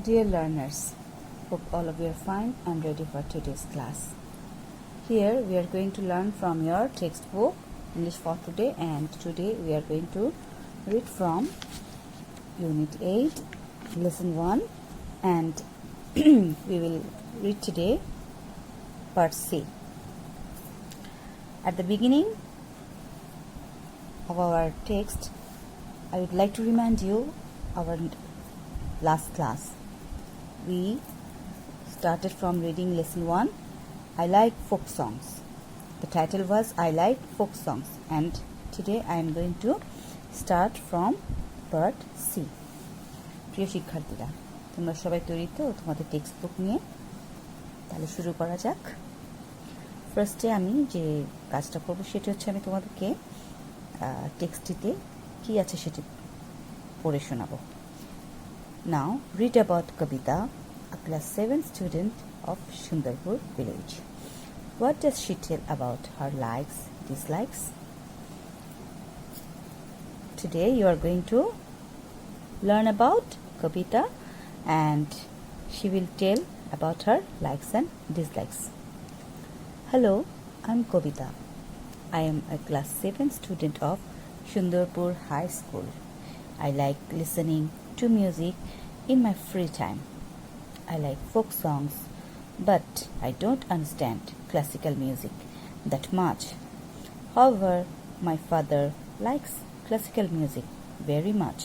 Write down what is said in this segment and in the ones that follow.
Dear learners, hope all of you are fine and ready for today's class. Here we are going to learn from your textbook English for Today, and today we are going to read from Unit 8, Lesson 1, and we will read today Part C. At the beginning of our text, I would like to remind you our last class. We started from reading Lesson 1, I like folk songs. The title was I like folk songs, and today I am going to start from Part C. প্রিয় শিক্ষার্থীরা, তোমরা সবাই তৈরি তো তোমাদের text book নিয়ে? তাহলে শুরু করা যাক। ফার্স্টে আমি যে কাজটা করব সেটা হচ্ছে আমি তোমাদেরকে টেক্সটটিতে কি আছে সেটি পড়ে শোনাবো। Now read about Kavita, a class 7 student of Sundarpur village. What does she tell about her likes, dislikes? Today you are going to learn about Kavita, and she will tell about her likes and dislikes. Hello, I'm Kavita. I am a class 7 student of Sundarpur High School. I like listening to music in my free time. I like folk songs, but I don't understand classical music that much. However, my father likes classical music very much,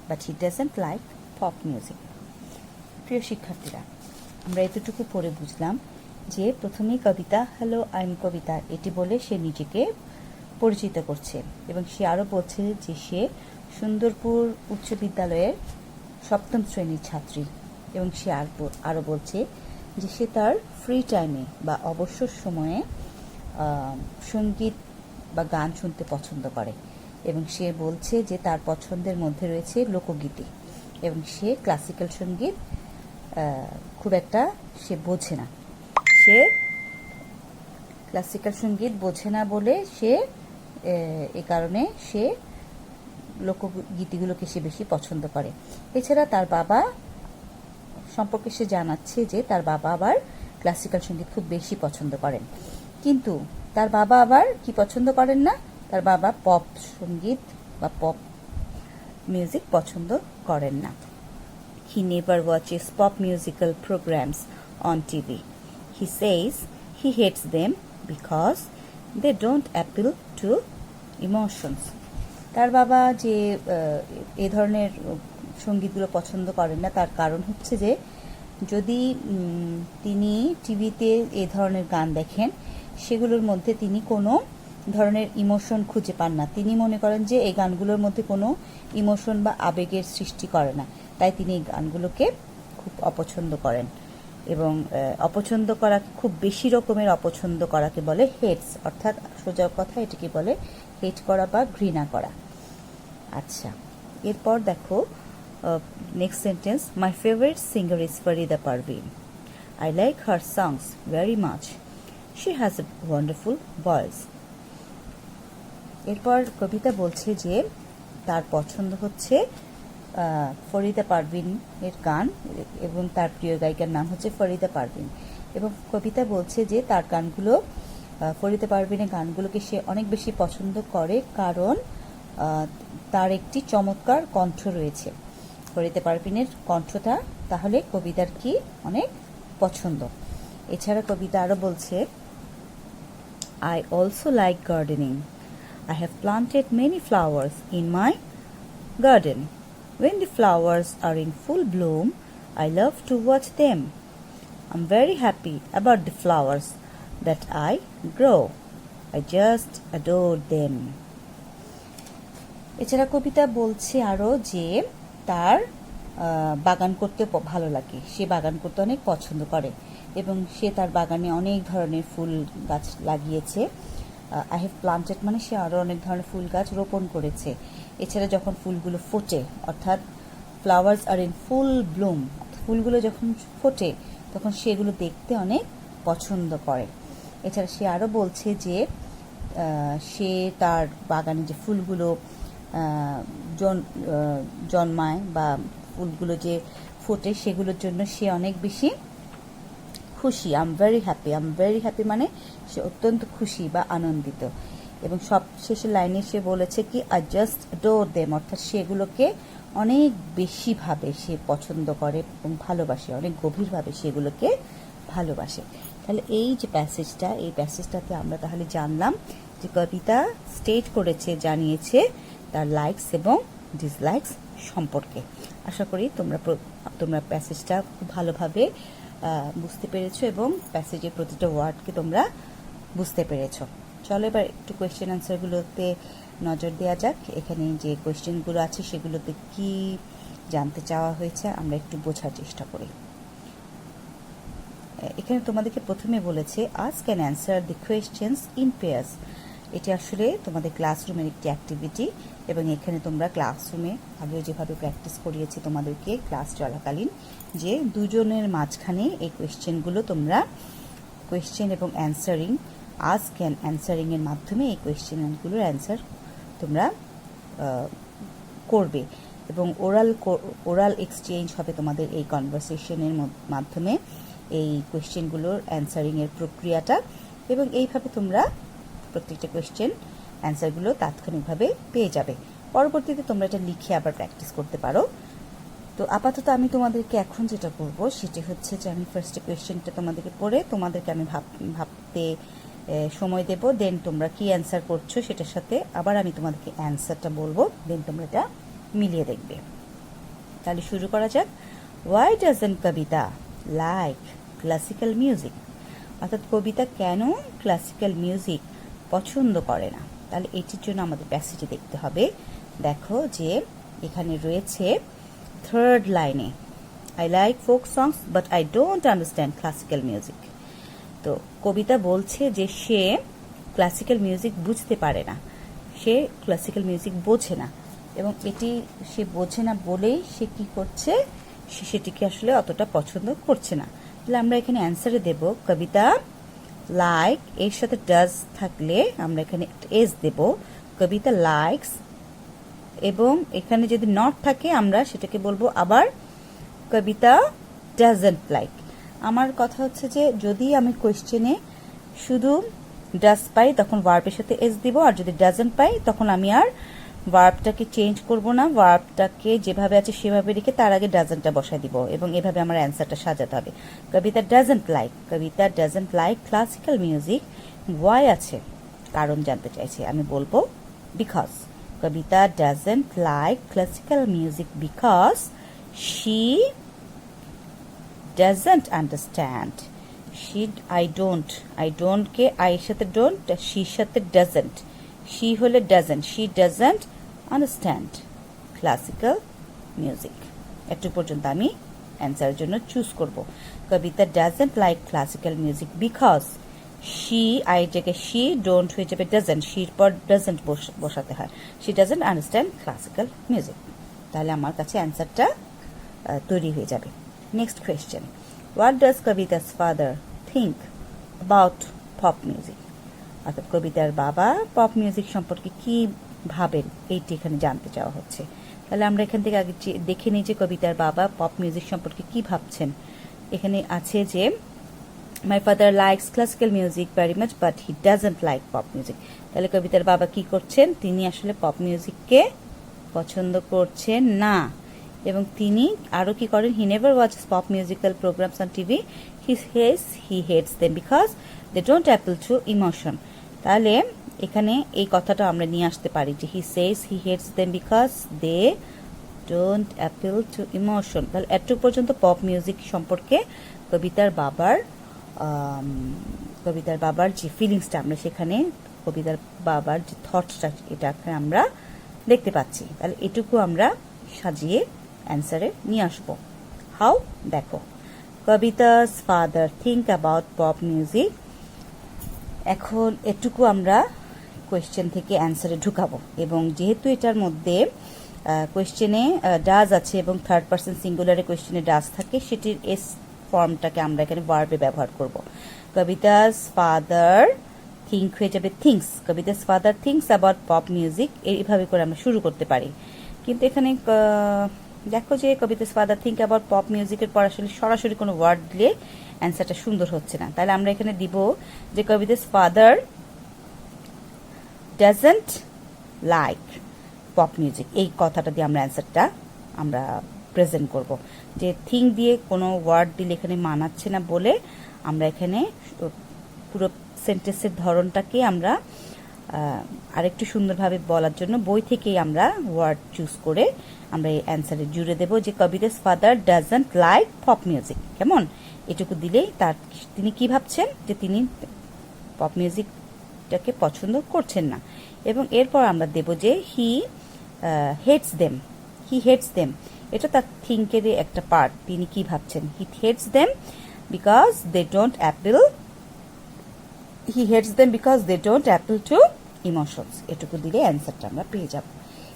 but he doesn't like pop music. প্রিয় শিক্ষার্থীরা, আমরা এতটুকু পড়ে বুঝলাম যে প্রথমেই কবিতা hello I am কবিতা এটি বলে সে নিজেকে পরিচিত করছে, এবং সে আরও বলছে যে সে সুন্দরপুর উচ্চ বিদ্যালয়ের 7ম শ্রেণীর ছাত্রী, এবং সে আরও বলছে যে সে তার ফ্রি টাইমে বা অবসর সময়ে সঙ্গীত বা গান শুনতে পছন্দ করে, এবং সে বলছে যে তার পছন্দের মধ্যে রয়েছে লোকগীতি, এবং সে ক্লাসিক্যাল সঙ্গীত খুব একটা সে বোঝে না। সে ক্লাসিক্যাল সঙ্গীত বোঝে না বলে সে এ কারণে সে লোকগীতিগুলোকে সে বেশি পছন্দ করে। এছাড়া তার বাবা সম্পর্কে সে জানাচ্ছে যে তার বাবা আবার ক্লাসিক্যাল সঙ্গীত খুব বেশি পছন্দ করেন, কিন্তু তার বাবা আবার কি পছন্দ করেন না, তার বাবা পপ সঙ্গীত বা পপ মিউজিক পছন্দ করেন না। He never watches pop musical programs on TV. He says he hates them because they don't appeal to emotions. তার বাবা যে এই ধরনের সঙ্গীতগুলো পছন্দ করেন না, তার কারণ হচ্ছে যে যদি তিনি টিভিতে এই ধরনের গান দেখেন সেগুলোর মধ্যে তিনি কোনো ধরনের ইমোশন খুঁজে পান না। তিনি মনে করেন যে এই গানগুলোর মধ্যে কোনো ইমোশন বা আবেগের সৃষ্টি করে না, তাই তিনি এই গানগুলোকে খুব অপছন্দ করেন, এবং অপছন্দ করা খুব বেশি রকমের অপছন্দ করাকে বলে হেটস, অর্থাৎ সোজা কথা এটাকে বলে হেট করা বা ঘৃণা করা। আচ্ছা, এরপর দেখো next sentence, my favourite singer is Farida Parvin. I like her songs very much. She has a wonderful voice. এরপর কবিতা বলছে যে তার পছন্দ হচ্ছে ফরিদা পারভিনের গান, এবং তার প্রিয় গায়িকার নাম হচ্ছে ফরিদা পারভিন, এবং কবিতা বলছে যে তার গানগুলো ফরিদা পারভিনের গানগুলোকে সে অনেক বেশি পছন্দ করে কারণ তার একটি চমৎকার কণ্ঠ রয়েছে। ফরিদা পারভিনের কণ্ঠটা তাহলে কবিতার কি অনেক পছন্দ। এছাড়া কবিতা আরও বলছে, I also like gardening. I have planted many flowers in my garden. When the flowers are in full bloom, I love to watch them. I'm very happy about the flowers that I grow. I just adore them. এছাড়া কবিতা বলছে আরও যে তার বাগান করতে ভালো লাগে, সে বাগান করতে অনেক পছন্দ করে, এবং সে তার বাগানে অনেক ধরনের ফুল গাছ লাগিয়েছে। আই হ্যাভ প্লান্টেড মানে সে আরও অনেক ধরনের ফুল গাছ রোপণ করেছে। এছাড়া যখন ফুলগুলো ফোটে, অর্থাৎ flowers are in full bloom, ফুলগুলো যখন ফোটে তখন সেগুলো দেখতে অনেক পছন্দ করে। এছাড়া সে আরও বলছে যে সে তার বাগানে যে ফুলগুলো জন্মায় বা ফুলগুলো যে ফোটে সেগুলোর জন্য সে অনেক বেশি খুশি। আই এম ভেরি হ্যাপি মানে সে অত্যন্ত খুশি বা আনন্দিত। এবং সব শেষের লাইনে সে বলেছে কি আই জাস্ট অ্যাডোর দেম, অর্থাৎ সেগুলোকে অনেক বেশিভাবে সে পছন্দ করে এবং ভালোবাসে, অনেক গভীরভাবে সেগুলোকে ভালোবাসে। তাহলে এই যে প্যাসেজটা, এই প্যাসেজটাতে আমরা তাহলে জানলাম যে কবিতা স্টেট করেছে, জানিয়েছে তার লাইকস এবং ডিসলাইকস সম্পর্কে। আশা করি তোমরা প্যাসেজটা খুব ভালোভাবে বুঝতে পেরেছো এবং প্যাসেজের প্রতিটা ওয়ার্ডকে তোমরা বুঝতে পেরেছো। চলো এবার একটু কোয়েশ্চেন আনসারগুলোতে নজর দেওয়া যাক। এখানে যে কোয়েশ্চেনগুলো আছে সেগুলোতে কি জানতে চাওয়া হয়েছে আমরা একটু বোঝার চেষ্টা করি। এখানে তোমাদেরকে প্রথমে বলেছে ask and answer the questions in pairs. এটি আসলে তোমাদের ক্লাসরুমের একটি অ্যাক্টিভিটি এবং এখানে তোমরা ক্লাসরুমে আগেও যেভাবে প্র্যাকটিস করিয়েছি তোমাদেরকে ক্লাস চলাকালীন, যে দুজনের মাঝখানে এই কোয়েশ্চেনগুলো তোমরা কোয়েশ্চেন এবং অ্যান্সারিং, আস্ক অ্যান্ড অ্যান্সারিং এর মাধ্যমে এই কোয়েশ্চেনগুলোর অ্যান্সার তোমরা করবে এবং ওরাল এক্সচেঞ্জ হবে তোমাদের এই কনভারসেশনের মাধ্যমে এই কোয়েশ্চেনগুলোর অ্যান্সারিংয়ের প্রক্রিয়াটা। এবং এইভাবে তোমরা প্রত্যেকটা কোয়েশ্চেন অ্যান্সারগুলো তাৎক্ষণিকভাবে পেয়ে যাবে। পরবর্তীতে তোমরা এটা লিখে আবার প্র্যাকটিস করতে পারো। তো আপাতত আমি তোমাদেরকে এখন যেটা করব সেটি হচ্ছে যে আমি ফার্স্টে কোয়েশ্চেনটা তোমাদেরকে পড়ে তোমাদেরকে আমি ভাবতে সময় দেব, দেন তোমরা কি অ্যান্সার করছো সেটার সাথে আবার আমি তোমাদেরকে অ্যান্সারটা বলবো, দেন তোমরা এটা মিলিয়ে দেখবে। তাহলে শুরু করা যাক। Why doesn't Kabita like classical music? অর্থাৎ কবিতা কেন ক্লাসিক্যাল মিউজিক পছন্দ করে না? তাহলে এটির জন্য আমাদের প্যাসেজে দেখতে হবে। দেখো যে এখানে রয়েছে থার্ড লাইনে, I like folk songs but I don't understand classical music. তো কবিতা বলছে যে সে ক্লাসিক্যাল মিউজিক বুঝতে পারে না, সে ক্লাসিক্যাল মিউজিক বোঝে না এবং এটি সে বোঝে না বলেই সে কি করছে, সে সেটিকে আসলে অতটা পছন্দ করছে না। তাহলে আমরা এখানে অ্যান্সারে দেব কবিতা লাইক, এর সাথে ডাজ থাকলে আমরা এখানে এস দেব, কবিতা লাইকস, এবং এখানে যদি নট থাকে আমরা সেটাকে বলবো আবার কবিতা ডাজন্ট লাইক। আমার কথা হচ্ছে যে যদি আমি কোয়েশ্চেনে শুধু ডাজ পাই তখন ভার্বের সাথে এস দিব, আর যদি ডাজন্ট পাই তখন আমি আর ভার্বটাকে চেঞ্জ করব না, ভার্বটাকে যেভাবে আছে সেভাবে রেখে তার আগে ডাজন্টটা বসাই দিব এবং এভাবে আমার অ্যান্সারটা সাজাতে হবে। Kabita doesn't like classical music. Why আছে, কারণ জানতে চাইছে, আমি বলবো because. Kabita doesn't like classical music because she doesn't understand. I don't কে I এর সাথে don't, she সাথে doesn't, she হলে doesn't, she doesn't understand classical music। একটু পর্যন্ত আমি অ্যান্সারের জন্য চুজ করব। কবিতা doesn't like classical music because she, I জায়গায় she, don't হয়ে যাবে doesn't, sheর পর doesn't বসাতে হয়, she doesn't understand classical music। তাহলে আমার কাছে অ্যান্সারটা তৈরি হয়ে যাবে। Next question, what does Kabita's father think about pop music? অর্থাৎ কবিতার বাবা পপ মিউজিক সম্পর্কে কি ভাবেন এইটি এখানে জানতে চাওয়া হচ্ছে। তাহলে আমরা এখান থেকে আগে দেখে নিই যে কবিতার বাবা পপ মিউজিক সম্পর্কে কি ভাবছেন। এখানে আছে যে my father likes classical music very much but he doesn't like pop music. তাহলে কবিতার বাবা কি করছেন, তিনি আসলে পপ মিউজিককে পছন্দ করছেন না এবং তিনি আরো কি করেন, he never watches pop musical programs on TV, he hates them because they don't appeal to emotion. তাহলে এখানে এই কথাটা আমরা নিয়ে আসতে পারি যে he says he hates them because they don't appeal to emotion. তাহলে এতটুকু পর্যন্ত পপ মিউজিক সম্পর্কে কবিতার বাবার যে ফিলিংসটা আমরা সেখানে কবিতার বাবার যে থটসটা এটাকে আমরা দেখতে পাচ্ছি। তাহলে এটুকু আমরা সাজিয়ে অ্যান্সারে নিয়ে আসবো। হাউ, দেখো Kabita's father think about pop music. এখন এটুকু আমরা কোয়েশ্চেন থেকে অ্যান্সারে ঢুকাবো এবং যেহেতু এটার মধ্যে কোয়েশ্চেনে ডাজ আছে এবং থার্ড পার্সন সিঙ্গুলারে কোয়েশ্চেনে ডাজ থাকে, সেটির এস ফর্মটাকে আমরা এখানে ভার্বে ব্যবহার করব। কবিতাস ফাদার থিঙ্ক হয়ে যাবে things, Kabita's father things about pop music, এইভাবে করে আমরা শুরু করতে পারি। কিন্তু এখানে দেখো যে Kabita's father think about pop মিউজিকের পর আসলে সরাসরি কোনো ওয়ার্ড দিলে অ্যান্সারটা সুন্দর হচ্ছে না। তাহলে আমরা এখানে দিব যে Kabita's father doesn't like pop music, এই কথাটা দিয়ে আমরা অ্যান্সারটা আমরা প্রেজেন্ট করব। যে থিঙ্ক দিয়ে কোনো ওয়ার্ড দিলে এখানে মানাচ্ছে না বলে আমরা এখানে পুরো সেন্টেন্সের ধরনটাকে আমরা আরেকটু সুন্দরভাবে বলার জন্য বই থেকেই আমরা ওয়ার্ড চুজ করে আমরা এই অ্যান্সারে জুড়ে দেব যে Kabita's father doesn't like pop music. কেমন, এটুকু দিলেই তিনি কি ভাবছেন যে তিনি পপ মিউজিকটাকে পছন্দ করছেন না। এবং এরপর আমরা দেব যে হি হেটস দেম, এটা তার থিঙ্কের একটা পার্ট। তিনি কি ভাবছেন, he hates them because they don't appeal to emotions. এটুকু দিলে অ্যান্সারটা আমরা পেয়ে যাব।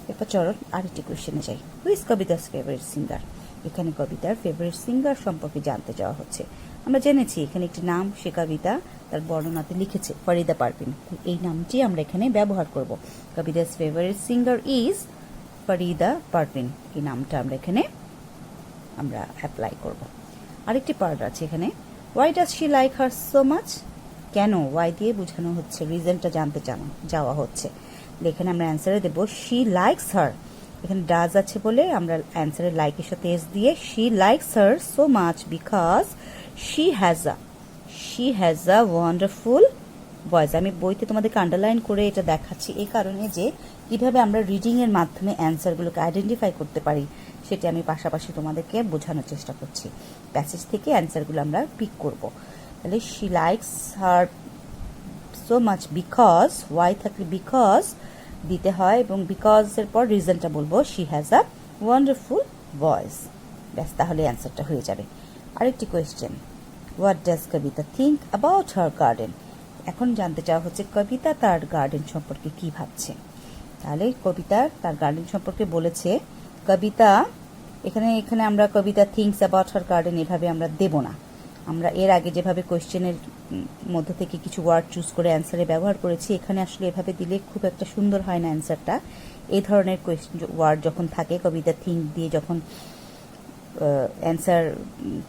এরপর চলো আরেকটি কোয়েশ্চেনে যাই। Who is Kabita's favourite singer? এখানে কবিতার ফেভারিট সিঙ্গার সম্পর্কে জানতে যাওয়া হচ্ছে। আমরা জেনেছি এখানে একটি নাম, সে কবিতা তার বর্ণনাতে লিখেছে ফরিদা পারভিন। এই নামটি আমরা এখানে ব্যবহার করব। Kabita's favourite singer is Farida Parveen, এই নামটা আমরা এখানে আমরা অ্যাপ্লাই করব। আরেকটি পার্ট আছে এখানে, why does she like her so much? কেন, ওয়াই দিয়ে বোঝানো হচ্ছে, রিজনটা জানতে যাওয়া হচ্ছে। এখানে আমরা অ্যান্সারে দেব শি লাইকস হার। এখানে ডাজ আছে বলে আমরা অ্যান্সারে লাইকের সাথে এস দিয়ে she likes her so much because she has a wonderful voice. আমি বইতে তোমাদেরকে আন্ডারলাইন করে এটা দেখাচ্ছি এই কারণে যে কিভাবে আমরা রিডিং এর মাধ্যমে অ্যান্সারগুলোকে আইডেন্টিফাই করতে পারি সেটা আমি পাশাপাশি তোমাদেরকে বোঝানোর চেষ্টা করছি। প্যাসেজ থেকে অ্যান্সারগুলো আমরা পিক করব। তাহলে she likes her so much because, why থাকলে বিকজ দিতে হয় এবং বিকজ এর পর রিজনটা বলবো she has a wonderful voice. ব্যাস, তাহলে অ্যান্সারটা হয়ে যাবে। আরেকটি question, what does Kabita think about her garden? এখন জানতে চাওয়া হচ্ছে কবিতা তার গার্ডেন সম্পর্কে কি ভাবছে। তাহলে কবিতা তার গার্ডেন সম্পর্কে বলেছে, কবিতা এখানে আমরা কবিতা থিঙ্কস অ্যাবাউট হার গার্ডেন এভাবে আমরা দেব না। আমরা এর আগে যেভাবে কোয়েশ্চেনের মধ্য থেকে কিছু ওয়ার্ড চুজ করে অ্যান্সারে ব্যবহার করেছি, এখানে আসলে এভাবে দিলে খুব একটা সুন্দর হয় না অ্যান্সারটা। এই ধরনের ওয়ার্ড যখন থাকে, কবিতা থিঙ্ক দিয়ে যখন অ্যান্সার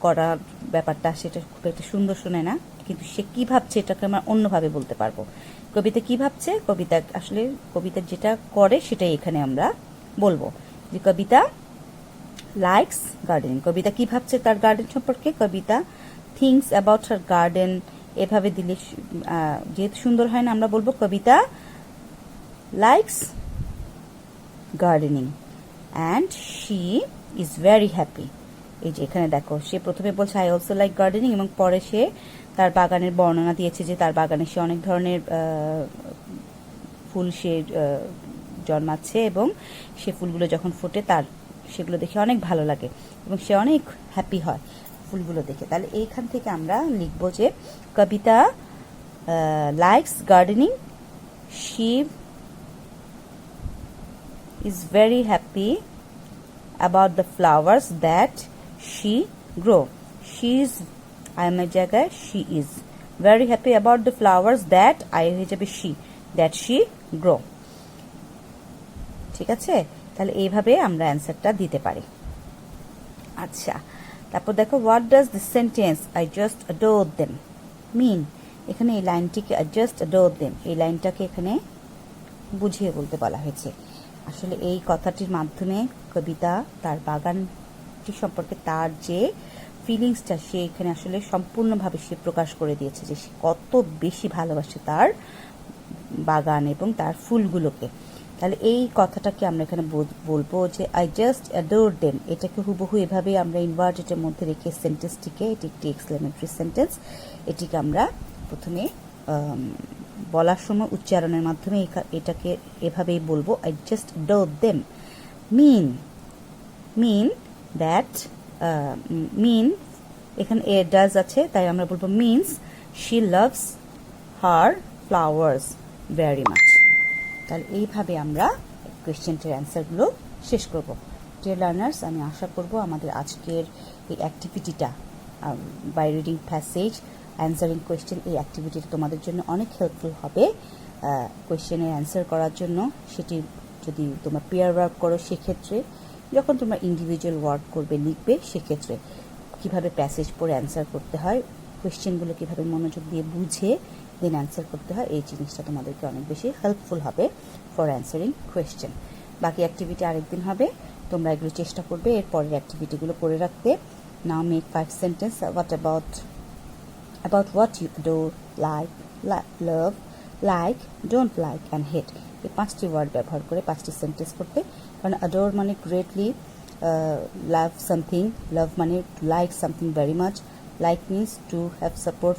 করার ব্যাপারটা সেটা খুব একটা সুন্দর শোনে না। কিন্তু সে কি ভাবছে এটাকে আমরা অন্যভাবে বলতে পারবো। কবিতা কি ভাবছে, কবিতা যেটা করে সেটাই এখানে আমরা বলবো যে কবিতা লাইকস গার্ডেনিং। কবিতা কি ভাবছে তার গার্ডেন সম্পর্কে, Kabita thinks about her garden. এভাবে দিলে যেহেতু সুন্দর হয় না, আমরা বলবো Kabita likes gardening and she is very happy. এই যে এখানে দেখো, সে প্রথমে বলছে আই অলসো লাইক গার্ডেনিং এবং পরে সে তার বাগানের বর্ণনা দিয়েছে যে তার বাগানে সে অনেক ধরনের ফুল সে জন্মাচ্ছে এবং সে ফুলগুলো যখন ফোটে তার সেগুলো দেখে অনেক ভালো লাগে এবং সে অনেক হ্যাপি হয় ফুলগুলো দেখে। তাহলে এইখান থেকে আমরা লিখবো যে Kabita likes gardening, she is very happy about the flowers that she grow. She is, I am a জায়গায় she is very happy about the flowers that I হয়ে যাবে that she grow। ঠিক আছে, তাহলে এইভাবে আমরা অ্যান্সারটা দিতে পারি। আচ্ছা, তারপর দেখো, what does the sentence I just adore them mean? এখানে এই লাইনটিকে I just adore them, এই লাইনটাকে এখানে বুঝিয়ে বলতে বলা হয়েছে। আসলে এই কথাটির মাধ্যমে কবিতা তার বাগানটি সম্পর্কে তার যে ফিলিংসটা সে এখানে আসলে সম্পূর্ণভাবে সে প্রকাশ করে দিয়েছে যে সে কত বেশি ভালোবাসে তার বাগান এবং তার ফুলগুলোকে। তাহলে এই কথাটাকে আমরা এখানে বলবো যে আই জাস্ট অ্যাডোর দেম। এটাকে হুবহু এভাবে আমরা ইনভার্টেডের মধ্যে রেখে সেন্টেন্সটিকে, এটি একটি এক্সক্লেমেটরি সেন্টেন্স, এটিকে আমরা প্রথমে বলার সময় উচ্চারণের মাধ্যমে এটাকে এভাবেই বলবো, I just adore them mean that এখানে এ ডাজ আছে তাই আমরা বলবো means she loves her flowers very much. তাহলে এইভাবে আমরা কোয়েশ্চেনটির অ্যান্সারগুলো শেষ করব। ডিয়ার লার্নার্স, আমি আশা করব আমাদের আজকের এই অ্যাক্টিভিটিটা by reading passage answering question, এই অ্যাক্টিভিটিটা তোমাদের জন্য অনেক হেল্পফুল হবে কোয়েশ্চেনের অ্যান্সার করার জন্য। সেটি যদি তোমরা পেয়ার ওয়ার্ক করো সেক্ষেত্রে যখন তোমরা ইন্ডিভিজুয়াল ওয়ার্ড করবে, লিখবে, সেক্ষেত্রে কীভাবে প্যাসেজ পড়ে অ্যান্সার করতে হয়, কোয়েশ্চেনগুলো কীভাবে মনোযোগ দিয়ে বুঝে দেন অ্যান্সার করতে হয়, এই জিনিসটা তোমাদেরকে অনেক বেশি হেল্পফুল হবে ফর অ্যান্সারিং কোয়েশ্চেন। বাকি অ্যাক্টিভিটি আরেকদিন হবে, তোমরা এগুলো চেষ্টা করবে এর পরের অ্যাক্টিভিটিগুলো করে রাখতে। Now make 5 sentence about what you adore, like, love, like, don't like and hate। এই 5টি ওয়ার্ড ব্যবহার করে 5টি সেন্টেন্স করতে। কারণ adore মানে গ্রেটলি, love something, love মানে to like something very much, like means to have support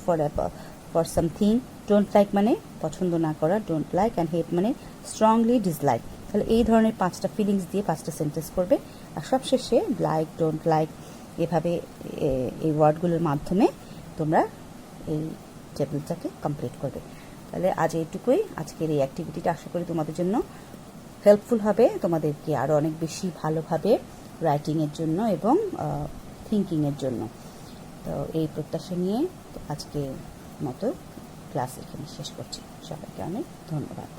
for something, don't like মানে পছন্দ না করা, don't like, and hate মানে strongly dislike। তাহলে এই ধরনের 5টা ফিলিংস দিয়ে 5টা সেন্টেন্স করবে, আর সবশেষে লাইক, ডোন্ট লাইক, এভাবে এই ওয়ার্ডগুলোর মাধ্যমে তোমরা এই টেবিলটাকে কমপ্লিট করবে। তাহলে আজ এইটুকুই, আজকের এই অ্যাক্টিভিটিটা আশা করি তোমাদের জন্য হেল্পফুল হবে, তোমাদেরকে আরও অনেক বেশি ভালোভাবে রাইটিংয়ের জন্য এবং থিঙ্কিংয়ের জন্য। তো এই প্রত্যাশা নিয়ে আজকে মতো ক্লাস এখানে শেষ করছি। সবাইকে অনেক ধন্যবাদ।